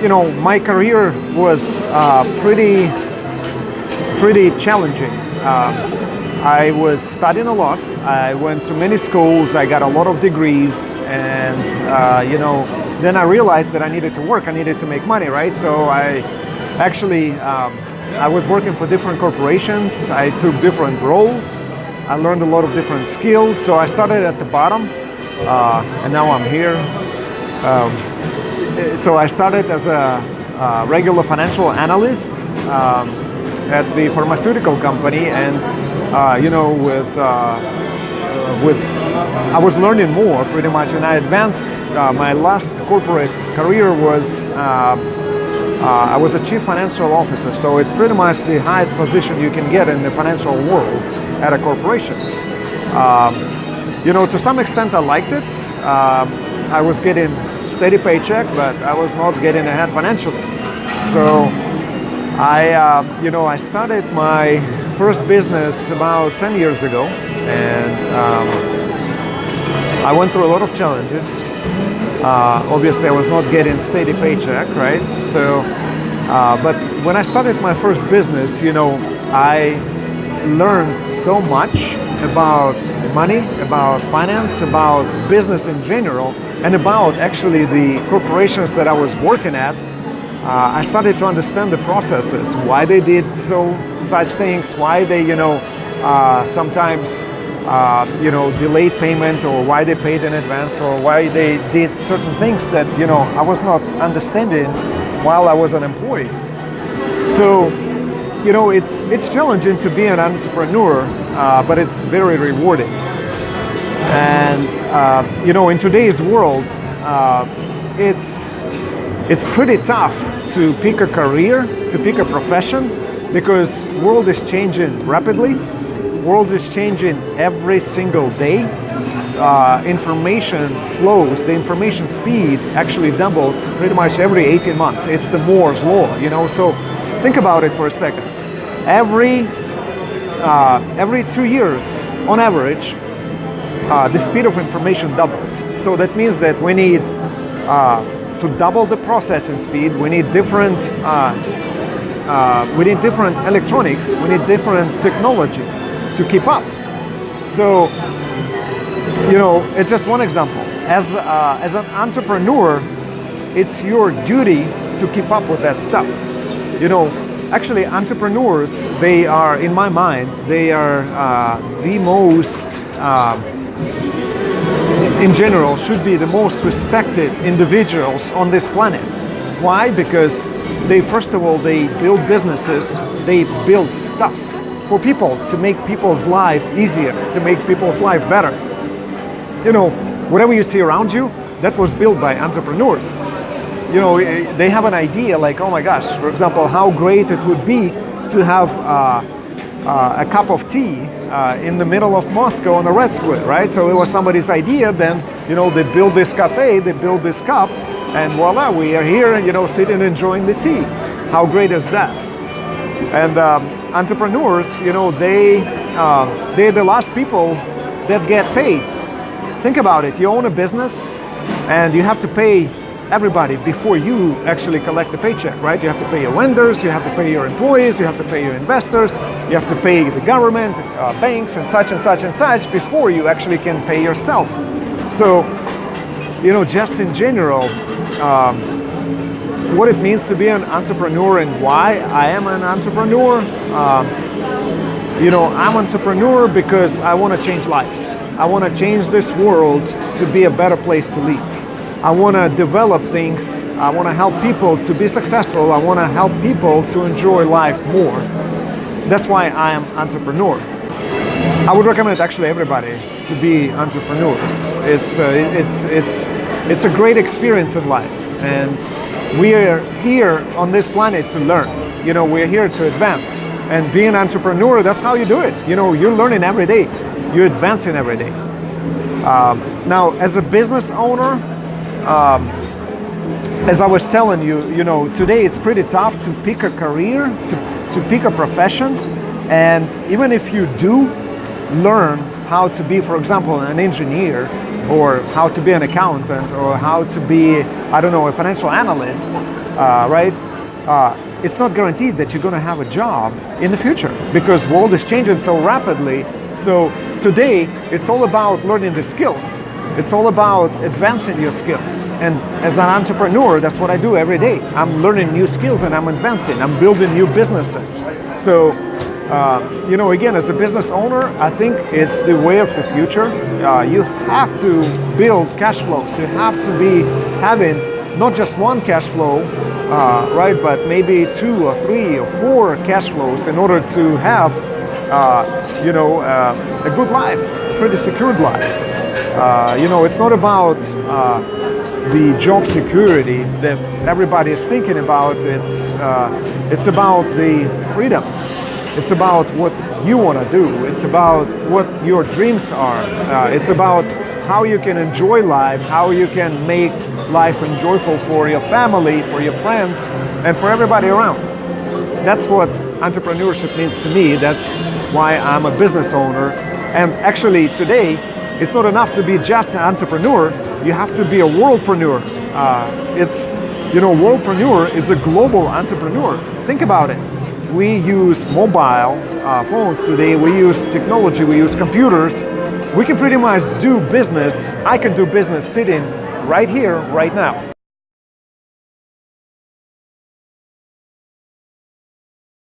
my career was pretty challenging. I was studying a lot. I went to many schools. I got a lot of degrees, and then I realized that I needed to work. I needed to make money, right? So I actually I was working for different corporations. I took different roles. I learned a lot of different skills. So I started at the bottom, and now I'm here. So I started as a regular financial analyst at the pharmaceutical company, and I was learning more pretty much, and I advanced. My last corporate career was I was a chief financial officer, so it's pretty much the highest position you can get in the financial world at a corporation. To some extent I liked it. I was getting steady paycheck, but I was not getting ahead financially. So I started my first business about 10 years ago, and I went through a lot of challenges. Obviously, I was not getting steady paycheck, right? So, but when I started my first business, I learned so much about money, about finance, about business in general, and about actually the corporations that I was working at. I started to understand the processes, why they did such things, why they, sometimes, delayed payment, or why they paid in advance, or why they did certain things that, I was not understanding while I was an employee. So, it's challenging to be an entrepreneur, but it's very rewarding. And, in today's world, it's pretty tough to pick a career, to pick a profession, because the world is changing rapidly. The world is changing every single day. Information flows, the information speed actually doubles pretty much every 18 months. It's the Moore's law, so think about it for a second. Every 2 years, on average, the speed of information doubles. So that means that we need to double the processing speed. We need different electronics. We need different technology to keep up. So, it's just one example. As an entrepreneur, it's your duty to keep up with that stuff. Actually, entrepreneurs, they are, in my mind, they are the most, in general, should be the most respected individuals on this planet. Why? Because they, first of all, they build businesses, they build stuff for people, to make people's life easier, to make people's life better. Whatever you see around you, that was built by entrepreneurs. They have an idea like, oh my gosh, for example, how great it would be to have a cup of tea in the middle of Moscow on the Red Square, right? So it was somebody's idea. Then, they build this cafe, they build this cup, and voila, we are here, sitting enjoying the tea. How great is that? And entrepreneurs, they're the last people that get paid. Think about it. You own a business, and you have to pay everybody before you actually collect the paycheck, right? You have to pay your vendors, you have to pay your employees, you have to pay your investors, you have to pay the government, banks, and such and such and such before you actually can pay yourself. So, just in general, what it means to be an entrepreneur and why I am an entrepreneur. I'm an entrepreneur because I want to change lives. I want to change this world to be a better place to live. I want to develop things. I want to help people to be successful. I want to help people to enjoy life more. That's why I am entrepreneur. I would recommend actually everybody to be entrepreneurs. It's a great experience in life, and we are here on this planet to learn. We're here to advance, and being an entrepreneur, that's how you do it. You're learning every day. You're advancing every day. Now, as a business owner, as I was telling you, today it's pretty tough to pick a career, to pick a profession. And even if you do learn how to be, for example, an engineer, or how to be an accountant, or how to be, a financial analyst, right? It's not guaranteed that you're going to have a job in the future because the world is changing so rapidly. So today, it's all about learning the skills. It's all about advancing your skills. And as an entrepreneur, that's what I do every day. I'm learning new skills and I'm advancing. I'm building new businesses. So, you know, again, as a business owner, I think it's the way of the future. You have to build cash flows. You have to be having not just one cash flow, right, but maybe 2 or 3 or 4 cash flows in order to have, you know, a good life, pretty secured life. You know, it's not about the job security that everybody is thinking about. It's about the freedom. It's about what you want to do. It's about what your dreams are. It's about how you can enjoy life, how you can make life enjoyable for your family, for your friends, and for everybody around. That's what entrepreneurship means to me. That's why I'm a business owner. And actually today, it's not enough to be just an entrepreneur. You have to be a worldpreneur. You know, worldpreneur is a global entrepreneur. Think about it. We use mobile phones today. We use technology. We use computers. We can pretty much do business. I can do business sitting right here, right now.